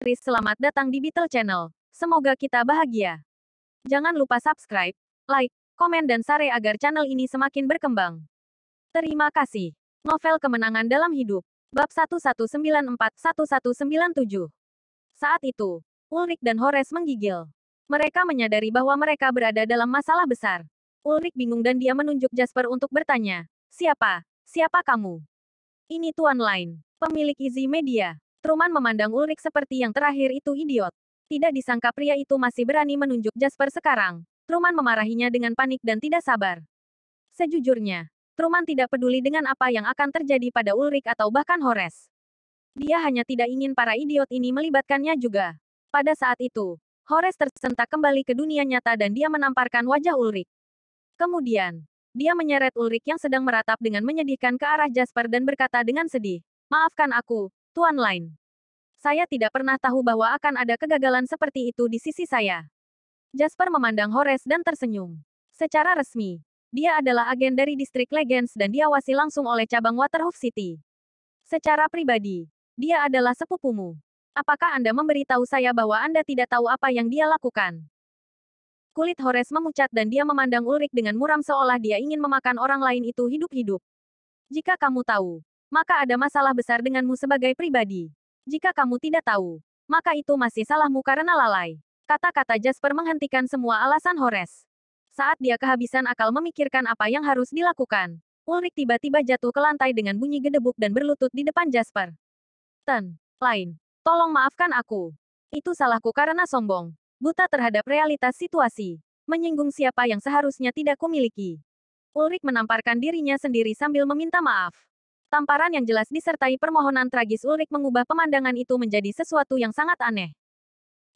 Selamat datang di Beetle Channel. Semoga kita bahagia. Jangan lupa subscribe, like, komen dan share agar channel ini semakin berkembang. Terima kasih. Novel Kemenangan Dalam Hidup. Bab 1194-1197. Saat itu, Ulrich dan Horace menggigil. Mereka menyadari bahwa mereka berada dalam masalah besar. Ulrich bingung dan dia menunjuk Jasper untuk bertanya, "Siapa? Siapa kamu?" "Ini Tuan Line, pemilik Easy Media." Truman memandang Ulrich seperti yang terakhir itu idiot. Tidak disangka pria itu masih berani menunjuk Jasper sekarang. Truman memarahinya dengan panik dan tidak sabar. Sejujurnya, Truman tidak peduli dengan apa yang akan terjadi pada Ulrich atau bahkan Horace. Dia hanya tidak ingin para idiot ini melibatkannya juga. Pada saat itu, Horace tersentak kembali ke dunia nyata dan dia menamparkan wajah Ulrich. Kemudian, dia menyeret Ulrich yang sedang meratap dengan menyedihkan ke arah Jasper dan berkata dengan sedih, "Maafkan aku, Tuan Line. Saya tidak pernah tahu bahwa akan ada kegagalan seperti itu di sisi saya." Jasper memandang Horace dan tersenyum. Secara resmi, dia adalah agen dari distrik Legends dan diawasi langsung oleh cabang Waterhoof City. Secara pribadi, dia adalah sepupumu. Apakah Anda memberitahu saya bahwa Anda tidak tahu apa yang dia lakukan? Kulit Horace memucat dan dia memandang Ulrich dengan muram seolah dia ingin memakan orang lain itu hidup-hidup. "Jika kamu tahu, maka ada masalah besar denganmu sebagai pribadi. Jika kamu tidak tahu, maka itu masih salahmu karena lalai." Kata-kata Jasper menghentikan semua alasan Horace. Saat dia kehabisan akal memikirkan apa yang harus dilakukan, Ulrich tiba-tiba jatuh ke lantai dengan bunyi gedebuk dan berlutut di depan Jasper. "Tuan Line, tolong maafkan aku. Itu salahku karena sombong. Buta terhadap realitas situasi. Menyinggung siapa yang seharusnya tidak kumiliki." Ulrich menamparkan dirinya sendiri sambil meminta maaf. Tamparan yang jelas disertai permohonan tragis Ulrich mengubah pemandangan itu menjadi sesuatu yang sangat aneh.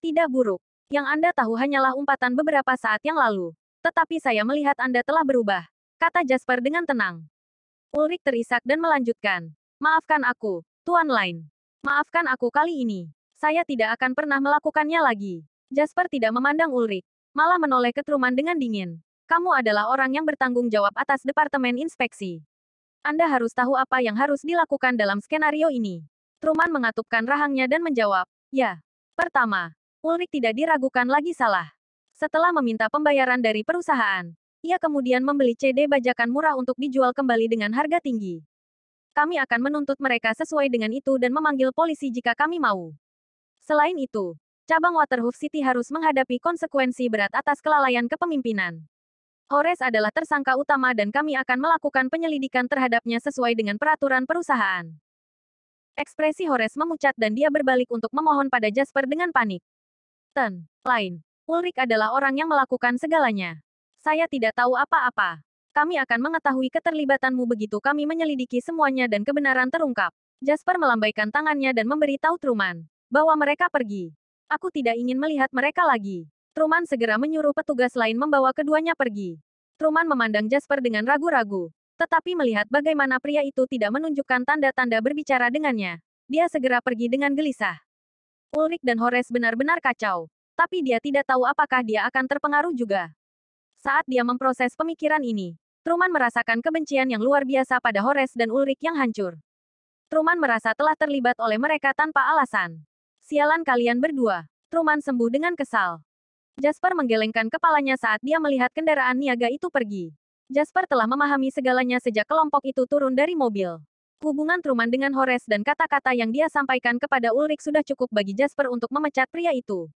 "Tidak buruk. Yang Anda tahu hanyalah umpatan beberapa saat yang lalu. Tetapi saya melihat Anda telah berubah," kata Jasper dengan tenang. Ulrich terisak dan melanjutkan, "Maafkan aku, Tuan Line. Maafkan aku kali ini. Saya tidak akan pernah melakukannya lagi." Jasper tidak memandang Ulrich, malah menoleh ke Truman dengan dingin. "Kamu adalah orang yang bertanggung jawab atas Departemen Inspeksi. Anda harus tahu apa yang harus dilakukan dalam skenario ini." Truman mengatupkan rahangnya dan menjawab, "Ya." Pertama, Ulrich tidak diragukan lagi salah. Setelah meminta pembayaran dari perusahaan, ia kemudian membeli CD bajakan murah untuk dijual kembali dengan harga tinggi. "Kami akan menuntut mereka sesuai dengan itu dan memanggil polisi jika kami mau. Selain itu, cabang Waterhoof City harus menghadapi konsekuensi berat atas kelalaian kepemimpinan. Horace adalah tersangka utama dan kami akan melakukan penyelidikan terhadapnya sesuai dengan peraturan perusahaan." Ekspresi Horace memucat dan dia berbalik untuk memohon pada Jasper dengan panik. "Tuan Line, Ulrich adalah orang yang melakukan segalanya. Saya tidak tahu apa-apa. Kami akan mengetahui keterlibatanmu begitu kami menyelidiki semuanya dan kebenaran terungkap." Jasper melambaikan tangannya dan memberi tahu Truman bahwa mereka pergi. "Aku tidak ingin melihat mereka lagi." Truman segera menyuruh petugas lain membawa keduanya pergi. Truman memandang Jasper dengan ragu-ragu. Tetapi melihat bagaimana pria itu tidak menunjukkan tanda-tanda berbicara dengannya, dia segera pergi dengan gelisah. Ulrich dan Horace benar-benar kacau. Tapi dia tidak tahu apakah dia akan terpengaruh juga. Saat dia memproses pemikiran ini, Truman merasakan kebencian yang luar biasa pada Horace dan Ulrich yang hancur. Truman merasa telah terlibat oleh mereka tanpa alasan. "Sialan kalian berdua." Truman sembuh dengan kesal. Jasper menggelengkan kepalanya saat dia melihat kendaraan niaga itu pergi. Jasper telah memahami segalanya sejak kelompok itu turun dari mobil. Hubungan Truman dengan Horace dan kata-kata yang dia sampaikan kepada Ulrich sudah cukup bagi Jasper untuk memecat pria itu.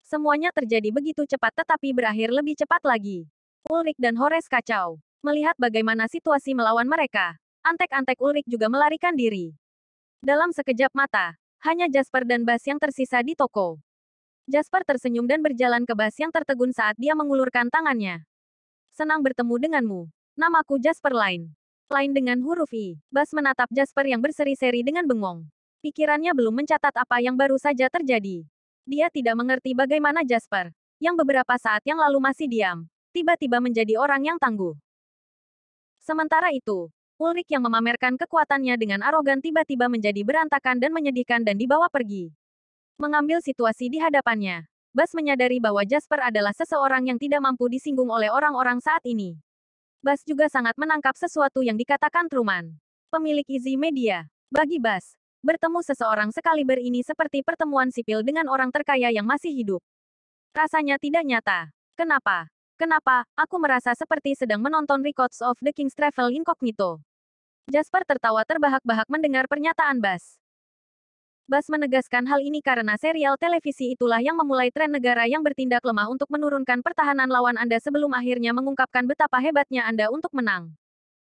Semuanya terjadi begitu cepat tetapi berakhir lebih cepat lagi. Ulrich dan Horace kacau. Melihat bagaimana situasi melawan mereka, antek-antek Ulrich juga melarikan diri. Dalam sekejap mata, hanya Jasper dan Bas yang tersisa di toko. Jasper tersenyum dan berjalan ke Bas yang tertegun saat dia mengulurkan tangannya. "Senang bertemu denganmu. Namaku Jasper Line." Line dengan huruf I. Bas menatap Jasper yang berseri-seri dengan bengong. Pikirannya belum mencatat apa yang baru saja terjadi. Dia tidak mengerti bagaimana Jasper, yang beberapa saat yang lalu masih diam, tiba-tiba menjadi orang yang tangguh. Sementara itu, Ulrich yang memamerkan kekuatannya dengan arogan tiba-tiba menjadi berantakan dan menyedihkan dan dibawa pergi. Mengambil situasi di hadapannya, Bas menyadari bahwa Jasper adalah seseorang yang tidak mampu disinggung oleh orang-orang saat ini. Bas juga sangat menangkap sesuatu yang dikatakan Truman, pemilik Easy Media. Bagi Bas, Bertemu seseorang sekaliber ini seperti pertemuan sipil dengan orang terkaya yang masih hidup. Rasanya tidak nyata. Kenapa? Kenapa? Aku merasa seperti sedang menonton Records of the King's Travel Incognito. Jasper tertawa terbahak-bahak mendengar pernyataan Bas. Bas menegaskan hal ini karena serial televisi itulah yang memulai tren negara yang bertindak lemah untuk menurunkan pertahanan lawan Anda sebelum akhirnya mengungkapkan betapa hebatnya Anda untuk menang.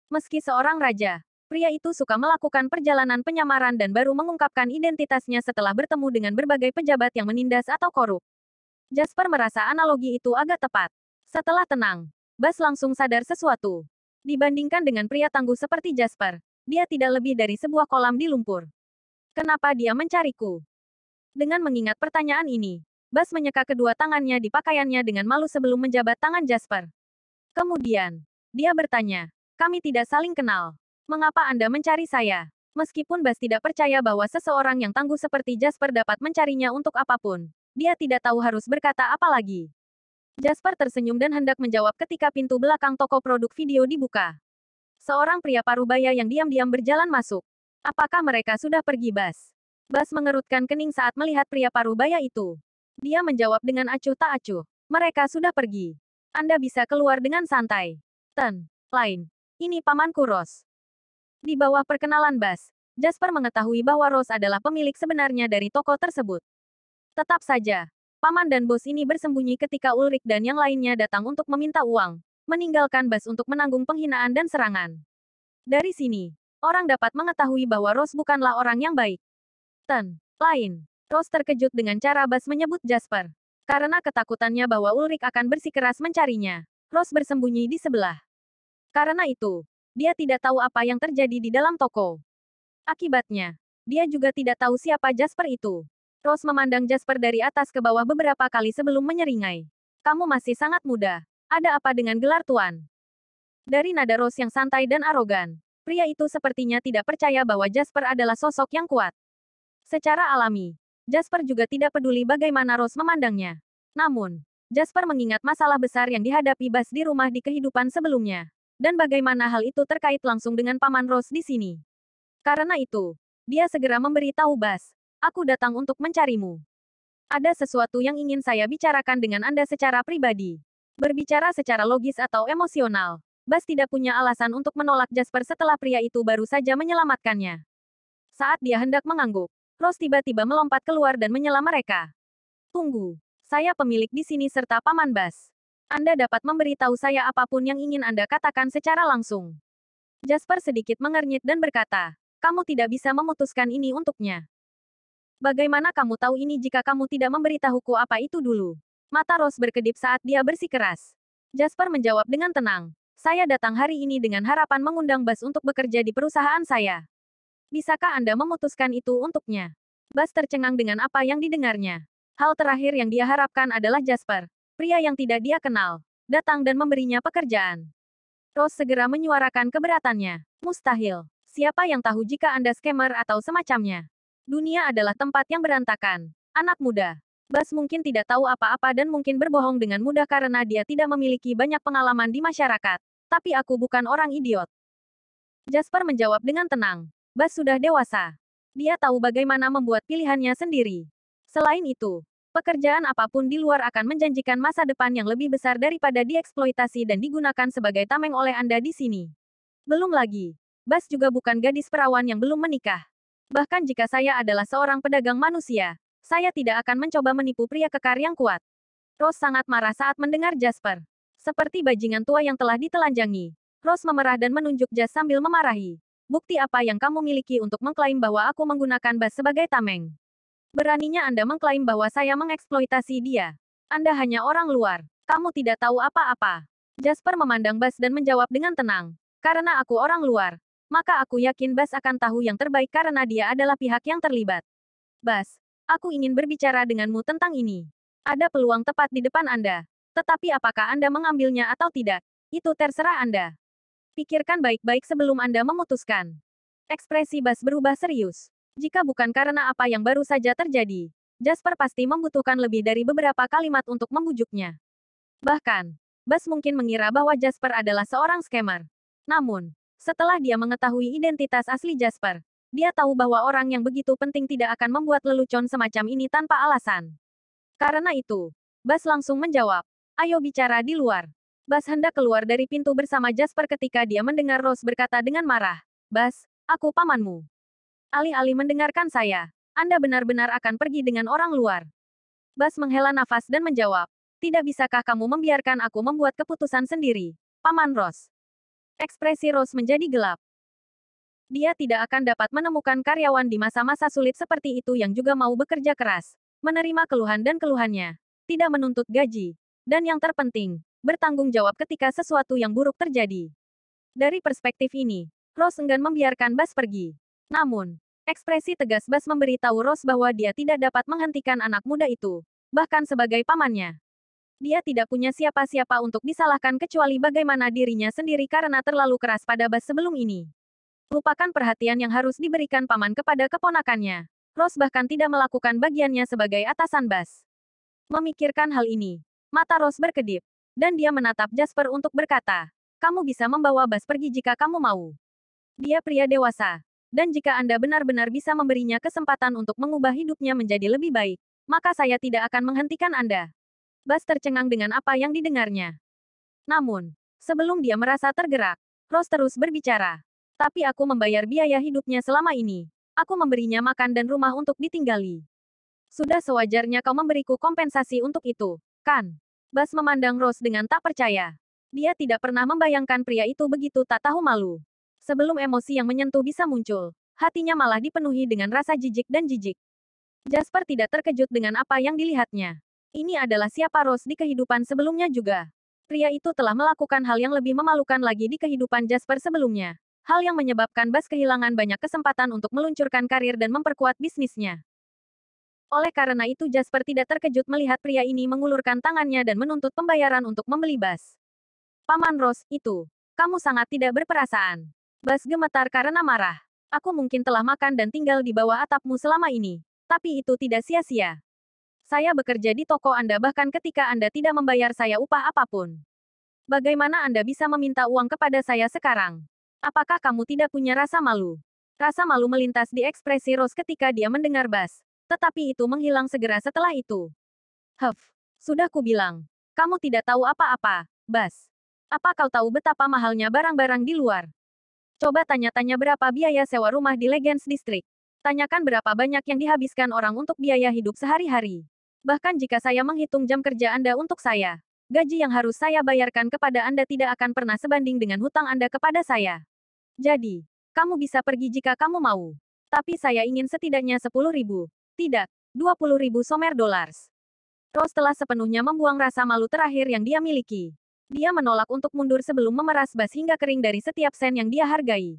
Meski seorang raja, pria itu suka melakukan perjalanan penyamaran dan baru mengungkapkan identitasnya setelah bertemu dengan berbagai pejabat yang menindas atau korup. Jasper merasa analogi itu agak tepat. Setelah tenang, Bas langsung sadar sesuatu. Dibandingkan dengan pria tangguh seperti Jasper, dia tidak lebih dari sebuah kolam di lumpur. Kenapa dia mencariku? Dengan mengingat pertanyaan ini, Bas menyeka kedua tangannya di pakaiannya dengan malu sebelum menjabat tangan Jasper. Kemudian, dia bertanya, kami tidak saling kenal. Mengapa Anda mencari saya? Meskipun Bas tidak percaya bahwa seseorang yang tangguh seperti Jasper dapat mencarinya untuk apapun, dia tidak tahu harus berkata apa lagi. Jasper tersenyum dan hendak menjawab ketika pintu belakang toko produk video dibuka. Seorang pria parubaya yang diam-diam berjalan masuk. Apakah mereka sudah pergi, Bas? Bas mengerutkan kening saat melihat pria parubaya itu. Dia menjawab dengan acuh tak acuh. Mereka sudah pergi. Anda bisa keluar dengan santai. Lain. Ini pamanku Rose. Di bawah perkenalan Bas, Jasper mengetahui bahwa Rose adalah pemilik sebenarnya dari toko tersebut. Tetap saja, paman dan bos ini bersembunyi ketika Ulrich dan yang lainnya datang untuk meminta uang, meninggalkan Bas untuk menanggung penghinaan dan serangan. Dari sini, orang dapat mengetahui bahwa Rose bukanlah orang yang baik. Lain. Rose terkejut dengan cara Bas menyebut Jasper. Karena ketakutannya bahwa Ulrich akan bersikeras mencarinya, Rose bersembunyi di sebelah. Karena itu, dia tidak tahu apa yang terjadi di dalam toko. Akibatnya, dia juga tidak tahu siapa Jasper itu. Rose memandang Jasper dari atas ke bawah beberapa kali sebelum menyeringai. Kamu masih sangat muda. Ada apa dengan gelar tuan? Dari nada Rose yang santai dan arogan, pria itu sepertinya tidak percaya bahwa Jasper adalah sosok yang kuat. Secara alami, Jasper juga tidak peduli bagaimana Rose memandangnya. Namun, Jasper mengingat masalah besar yang dihadapi Bas di rumah di kehidupan sebelumnya. Dan bagaimana hal itu terkait langsung dengan paman Rose di sini. Karena itu, dia segera memberitahu Bas, aku datang untuk mencarimu. Ada sesuatu yang ingin saya bicarakan dengan Anda secara pribadi. Berbicara secara logis atau emosional, Bas tidak punya alasan untuk menolak Jasper setelah pria itu baru saja menyelamatkannya. Saat dia hendak mengangguk, Rose tiba-tiba melompat keluar dan menyela mereka. Tunggu, saya pemilik di sini serta paman Bas. Anda dapat memberitahu saya apapun yang ingin Anda katakan secara langsung. Jasper sedikit mengernyit dan berkata, kamu tidak bisa memutuskan ini untuknya. Bagaimana kamu tahu ini jika kamu tidak memberitahuku apa itu dulu? Mata Rose berkedip saat dia bersikeras. Jasper menjawab dengan tenang, saya datang hari ini dengan harapan mengundang Bas untuk bekerja di perusahaan saya. Bisakah Anda memutuskan itu untuknya? Bas tercengang dengan apa yang didengarnya. Hal terakhir yang dia harapkan adalah Jasper, pria yang tidak dia kenal, datang dan memberinya pekerjaan. Rose segera menyuarakan keberatannya. Mustahil. Siapa yang tahu jika Anda scammer atau semacamnya? Dunia adalah tempat yang berantakan. Anak muda. Bas mungkin tidak tahu apa-apa dan mungkin berbohong dengan mudah karena dia tidak memiliki banyak pengalaman di masyarakat. Tapi aku bukan orang idiot. Jasper menjawab dengan tenang. Bas sudah dewasa. Dia tahu bagaimana membuat pilihannya sendiri. Selain itu, pekerjaan apapun di luar akan menjanjikan masa depan yang lebih besar daripada dieksploitasi dan digunakan sebagai tameng oleh Anda di sini. Belum lagi, Bas juga bukan gadis perawan yang belum menikah. Bahkan jika saya adalah seorang pedagang manusia, saya tidak akan mencoba menipu pria kekar yang kuat. Rose sangat marah saat mendengar Jasper. Seperti bajingan tua yang telah ditelanjangi, Rose memerah dan menunjuk Jas sambil memarahi. Bukti apa yang kamu miliki untuk mengklaim bahwa aku menggunakan Bas sebagai tameng? Beraninya Anda mengklaim bahwa saya mengeksploitasi dia. Anda hanya orang luar. Kamu tidak tahu apa-apa. Jasper memandang Bas dan menjawab dengan tenang. Karena aku orang luar, maka aku yakin Bas akan tahu yang terbaik karena dia adalah pihak yang terlibat. Bas, aku ingin berbicara denganmu tentang ini. Ada peluang tepat di depan Anda. Tetapi apakah Anda mengambilnya atau tidak? Itu terserah Anda. Pikirkan baik-baik sebelum Anda memutuskan. Ekspresi Bas berubah serius. Jika bukan karena apa yang baru saja terjadi, Jasper pasti membutuhkan lebih dari beberapa kalimat untuk membujuknya. Bahkan, Bas mungkin mengira bahwa Jasper adalah seorang scammer. Namun, setelah dia mengetahui identitas asli Jasper, Dia tahu bahwa orang yang begitu penting tidak akan membuat lelucon semacam ini tanpa alasan. Karena itu, Bas langsung menjawab, "Ayo bicara di luar." Bas hendak keluar dari pintu bersama Jasper ketika dia mendengar Rose berkata dengan marah, "Bas, aku pamanmu. Alih-alih mendengarkan saya, Anda benar-benar akan pergi dengan orang luar." Bas menghela nafas dan menjawab, "Tidak bisakah kamu membiarkan aku membuat keputusan sendiri, Paman Rose?" Ekspresi Rose menjadi gelap. Dia tidak akan dapat menemukan karyawan di masa-masa sulit seperti itu yang juga mau bekerja keras, menerima keluhan dan keluhannya, tidak menuntut gaji, dan yang terpenting, bertanggung jawab ketika sesuatu yang buruk terjadi. Dari perspektif ini, Rose enggan membiarkan Bas pergi. Namun, ekspresi tegas Bas memberitahu Rose bahwa dia tidak dapat menghentikan anak muda itu, bahkan sebagai pamannya. Dia tidak punya siapa-siapa untuk disalahkan kecuali bagaimana dirinya sendiri karena terlalu keras pada Bas sebelum ini. Lupakan perhatian yang harus diberikan paman kepada keponakannya. Rose bahkan tidak melakukan bagiannya sebagai atasan Bas. Memikirkan hal ini, mata Rose berkedip, dan dia menatap Jasper untuk berkata, "Kamu bisa membawa Bas pergi jika kamu mau. Dia pria dewasa, dan jika Anda benar-benar bisa memberinya kesempatan untuk mengubah hidupnya menjadi lebih baik, maka saya tidak akan menghentikan Anda." Bas tercengang dengan apa yang didengarnya. Namun, sebelum dia merasa tergerak, Rose terus berbicara. "Tapi aku membayar biaya hidupnya selama ini. Aku memberinya makan dan rumah untuk ditinggali. Sudah sewajarnya kau memberiku kompensasi untuk itu, kan?" Bas memandang Rose dengan tak percaya. Dia tidak pernah membayangkan pria itu begitu tak tahu malu. Sebelum emosi yang menyentuh bisa muncul, hatinya malah dipenuhi dengan rasa jijik dan jijik. Jasper tidak terkejut dengan apa yang dilihatnya. Ini adalah siapa Rose di kehidupan sebelumnya juga. Pria itu telah melakukan hal yang lebih memalukan lagi di kehidupan Jasper sebelumnya. Hal yang menyebabkan Bas kehilangan banyak kesempatan untuk meluncurkan karir dan memperkuat bisnisnya. Oleh karena itu Jasper tidak terkejut melihat pria ini mengulurkan tangannya dan menuntut pembayaran untuk membeli Bas. "Paman Rose, itu. Kamu sangat tidak berperasaan." Bas gemetar karena marah. "Aku mungkin telah makan dan tinggal di bawah atapmu selama ini. Tapi itu tidak sia-sia. Saya bekerja di toko Anda bahkan ketika Anda tidak membayar saya upah apapun. Bagaimana Anda bisa meminta uang kepada saya sekarang? Apakah kamu tidak punya rasa malu?" Rasa malu melintas di ekspresi Rose ketika dia mendengar Bas. Tetapi itu menghilang segera setelah itu. Sudah kubilang. Kamu tidak tahu apa-apa, Bas. Apa kau tahu betapa mahalnya barang-barang di luar? Coba tanya-tanya berapa biaya sewa rumah di Legends District. Tanyakan berapa banyak yang dihabiskan orang untuk biaya hidup sehari-hari. Bahkan jika saya menghitung jam kerja Anda untuk saya, gaji yang harus saya bayarkan kepada Anda tidak akan pernah sebanding dengan hutang Anda kepada saya. Jadi, kamu bisa pergi jika kamu mau. Tapi saya ingin setidaknya 10.000, tidak, 20.000 somer dollars. Rose telah sepenuhnya membuang rasa malu terakhir yang dia miliki. Dia menolak untuk mundur sebelum memeras Bas hingga kering dari setiap sen yang dia hargai.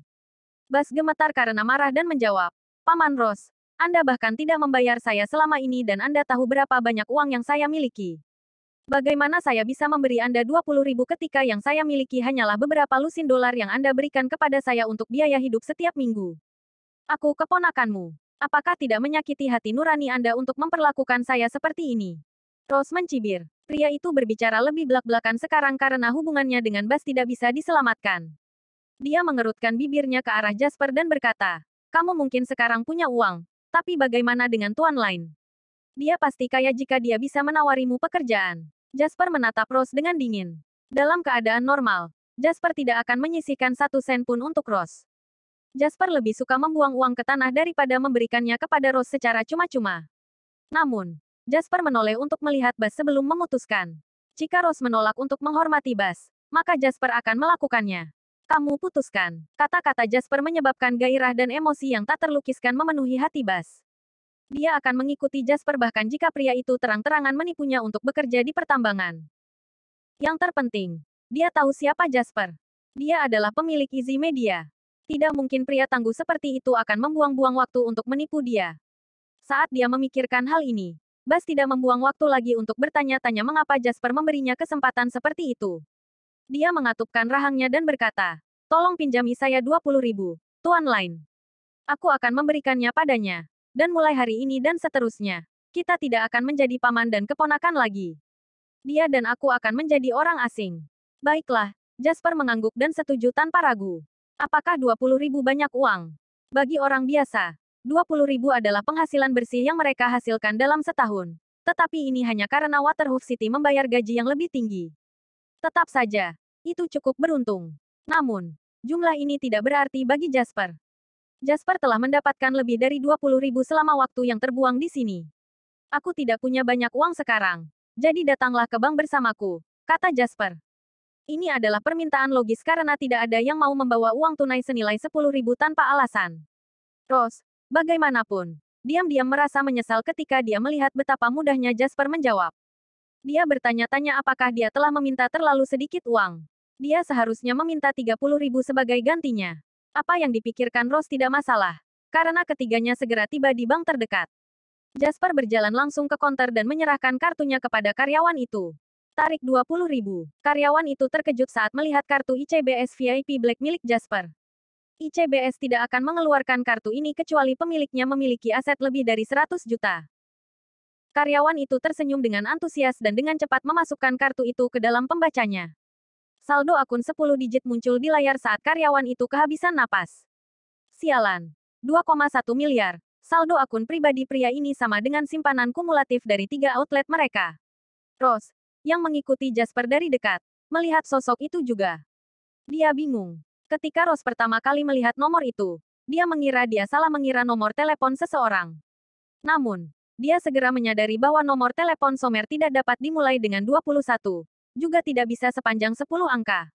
Bas gemetar karena marah dan menjawab, "Paman Rose, Anda bahkan tidak membayar saya selama ini dan Anda tahu berapa banyak uang yang saya miliki. Bagaimana saya bisa memberi Anda 20.000 ketika yang saya miliki hanyalah beberapa lusin dolar yang Anda berikan kepada saya untuk biaya hidup setiap minggu? Aku keponakanmu. Apakah tidak menyakiti hati nurani Anda untuk memperlakukan saya seperti ini?" Rose mencibir. Pria itu berbicara lebih belak-belakan sekarang karena hubungannya dengan Bas tidak bisa diselamatkan. Dia mengerutkan bibirnya ke arah Jasper dan berkata, "Kamu mungkin sekarang punya uang, tapi bagaimana dengan tuan lain? Dia pasti kaya jika dia bisa menawarimu pekerjaan." Jasper menatap Rose dengan dingin. Dalam keadaan normal, Jasper tidak akan menyisihkan 1 sen pun untuk Rose. Jasper lebih suka membuang uang ke tanah daripada memberikannya kepada Rose secara cuma-cuma. Namun, Jasper menoleh untuk melihat Bas sebelum memutuskan. Jika Rose menolak untuk menghormati Bas, maka Jasper akan melakukannya. "Kamu putuskan." Kata-kata Jasper menyebabkan gairah dan emosi yang tak terlukiskan memenuhi hati Bas. Dia akan mengikuti Jasper bahkan jika pria itu terang-terangan menipunya untuk bekerja di pertambangan. Yang terpenting, dia tahu siapa Jasper. Dia adalah pemilik Easy Media. Tidak mungkin pria tangguh seperti itu akan membuang-buang waktu untuk menipu dia. Saat dia memikirkan hal ini, Bas tidak membuang waktu lagi untuk bertanya-tanya mengapa Jasper memberinya kesempatan seperti itu. Dia mengatupkan rahangnya dan berkata, "Tolong pinjami saya 20.000, Tuan Lain. Aku akan memberikannya padanya. Dan mulai hari ini dan seterusnya, kita tidak akan menjadi paman dan keponakan lagi. Dia dan aku akan menjadi orang asing." "Baiklah," Jasper mengangguk dan setuju tanpa ragu. "Apakah 20.000 banyak uang?" Bagi orang biasa, 20.000 adalah penghasilan bersih yang mereka hasilkan dalam setahun. Tetapi ini hanya karena Waterhoof City membayar gaji yang lebih tinggi. Tetap saja, itu cukup beruntung. Namun, jumlah ini tidak berarti bagi Jasper. Jasper telah mendapatkan lebih dari 20.000 selama waktu yang terbuang di sini. Aku tidak punya banyak uang sekarang. Jadi datanglah ke bank bersamaku, kata Jasper. Ini adalah permintaan logis karena tidak ada yang mau membawa uang tunai senilai 10.000 tanpa alasan. Rose, bagaimanapun, diam-diam merasa menyesal ketika dia melihat betapa mudahnya Jasper menjawab. Dia bertanya-tanya apakah dia telah meminta terlalu sedikit uang. Dia seharusnya meminta 30.000 sebagai gantinya. Apa yang dipikirkan Rose tidak masalah, karena ketiganya segera tiba di bank terdekat. Jasper berjalan langsung ke konter dan menyerahkan kartunya kepada karyawan itu. Tarik 20.000. Karyawan itu terkejut saat melihat kartu ICBS VIP Black milik Jasper. ICBS tidak akan mengeluarkan kartu ini kecuali pemiliknya memiliki aset lebih dari 100 juta. Karyawan itu tersenyum dengan antusias dan dengan cepat memasukkan kartu itu ke dalam pembacanya. Saldo akun 10 digit muncul di layar saat karyawan itu kehabisan napas. Sialan. 2,1 miliar. Saldo akun pribadi pria ini sama dengan simpanan kumulatif dari 3 outlet mereka. Rose, yang mengikuti Jasper dari dekat, melihat sosok itu juga. Dia bingung. Ketika Rose pertama kali melihat nomor itu, dia mengira dia salah mengira nomor telepon seseorang. Namun, dia segera menyadari bahwa nomor telepon Somer tidak dapat dimulai dengan 21, juga tidak bisa sepanjang 10 angka.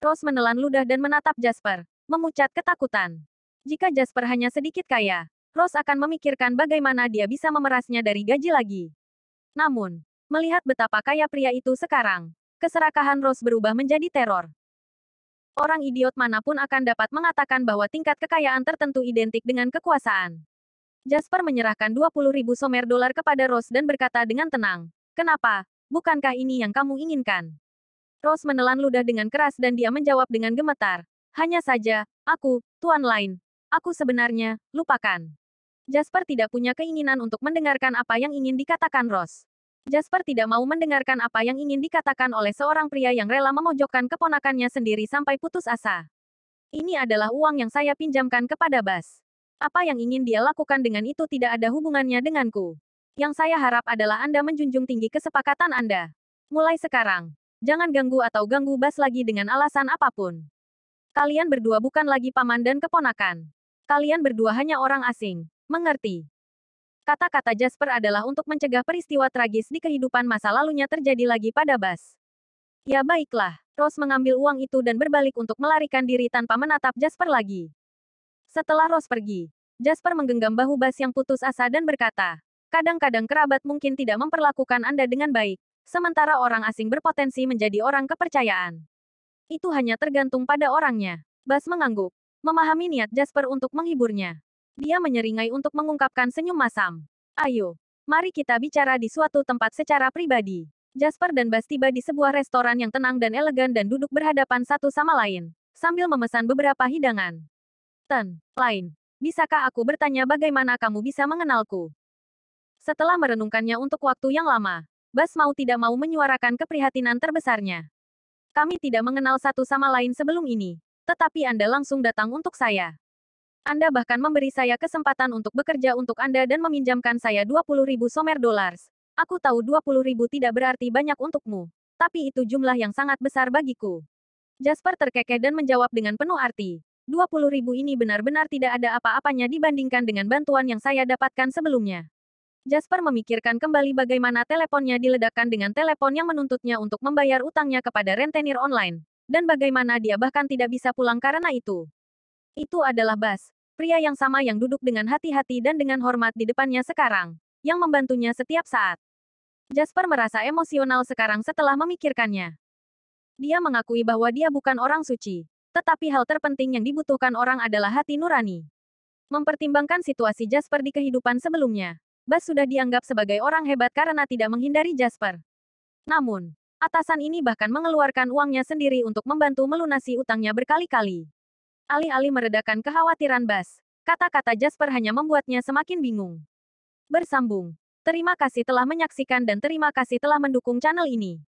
Rose menelan ludah dan menatap Jasper, memucat ketakutan. Jika Jasper hanya sedikit kaya, Rose akan memikirkan bagaimana dia bisa memerasnya dari gaji lagi. Namun, melihat betapa kaya pria itu sekarang, keserakahan Rose berubah menjadi teror. Orang idiot manapun akan dapat mengatakan bahwa tingkat kekayaan tertentu identik dengan kekuasaan. Jasper menyerahkan 20.000 Somer dolar kepada Rose dan berkata dengan tenang, "Kenapa? Bukankah ini yang kamu inginkan?" Rose menelan ludah dengan keras dan dia menjawab dengan gemetar, "Hanya saja, Tuan Lain. Aku sebenarnya, lupakan." Jasper tidak punya keinginan untuk mendengarkan apa yang ingin dikatakan Rose. Jasper tidak mau mendengarkan apa yang ingin dikatakan oleh seorang pria yang rela memojokkan keponakannya sendiri sampai putus asa. Ini adalah uang yang saya pinjamkan kepada Bas. Apa yang ingin dia lakukan dengan itu tidak ada hubungannya denganku. Yang saya harap adalah Anda menjunjung tinggi kesepakatan Anda. Mulai sekarang, jangan ganggu atau ganggu Bas lagi dengan alasan apapun. Kalian berdua bukan lagi paman dan keponakan. Kalian berdua hanya orang asing. Mengerti? Kata-kata Jasper adalah untuk mencegah peristiwa tragis di kehidupan masa lalunya terjadi lagi pada Bas. Ya baiklah, Rose mengambil uang itu dan berbalik untuk melarikan diri tanpa menatap Jasper lagi. Setelah Rose pergi, Jasper menggenggam bahu Bas yang putus asa dan berkata, "Kadang-kadang kerabat mungkin tidak memperlakukan Anda dengan baik, sementara orang asing berpotensi menjadi orang kepercayaan. Itu hanya tergantung pada orangnya." Bas mengangguk, memahami niat Jasper untuk menghiburnya. Dia menyeringai untuk mengungkapkan senyum masam. "Ayo, mari kita bicara di suatu tempat secara pribadi." Jasper dan Bas tiba di sebuah restoran yang tenang dan elegan dan duduk berhadapan satu sama lain, sambil memesan beberapa hidangan. Lain, bisakah aku bertanya bagaimana kamu bisa mengenalku?" Setelah merenungkannya untuk waktu yang lama, Bas mau tidak mau menyuarakan keprihatinan terbesarnya. "Kami tidak mengenal satu sama lain sebelum ini, tetapi Anda langsung datang untuk saya. Anda bahkan memberi saya kesempatan untuk bekerja untuk Anda dan meminjamkan saya 20.000 Somer dollars. Aku tahu 20.000 tidak berarti banyak untukmu, tapi itu jumlah yang sangat besar bagiku." Jasper terkekeh dan menjawab dengan penuh arti. 20.000 ini benar-benar tidak ada apa-apanya dibandingkan dengan bantuan yang saya dapatkan sebelumnya. Jasper memikirkan kembali bagaimana teleponnya diledakkan dengan telepon yang menuntutnya untuk membayar utangnya kepada rentenir online, dan bagaimana dia bahkan tidak bisa pulang karena itu. Itu adalah Bas, pria yang sama yang duduk dengan hati-hati dan dengan hormat di depannya sekarang, yang membantunya setiap saat. Jasper merasa emosional sekarang setelah memikirkannya. Dia mengakui bahwa dia bukan orang suci, tetapi hal terpenting yang dibutuhkan orang adalah hati nurani. Mempertimbangkan situasi Jasper di kehidupan sebelumnya, Bas sudah dianggap sebagai orang hebat karena tidak menghindari Jasper. Namun, atasan ini bahkan mengeluarkan uangnya sendiri untuk membantu melunasi utangnya berkali-kali. Alih-alih meredakan kekhawatiran Bas, kata-kata Jasper hanya membuatnya semakin bingung. Bersambung. Terima kasih telah menyaksikan dan terima kasih telah mendukung channel ini.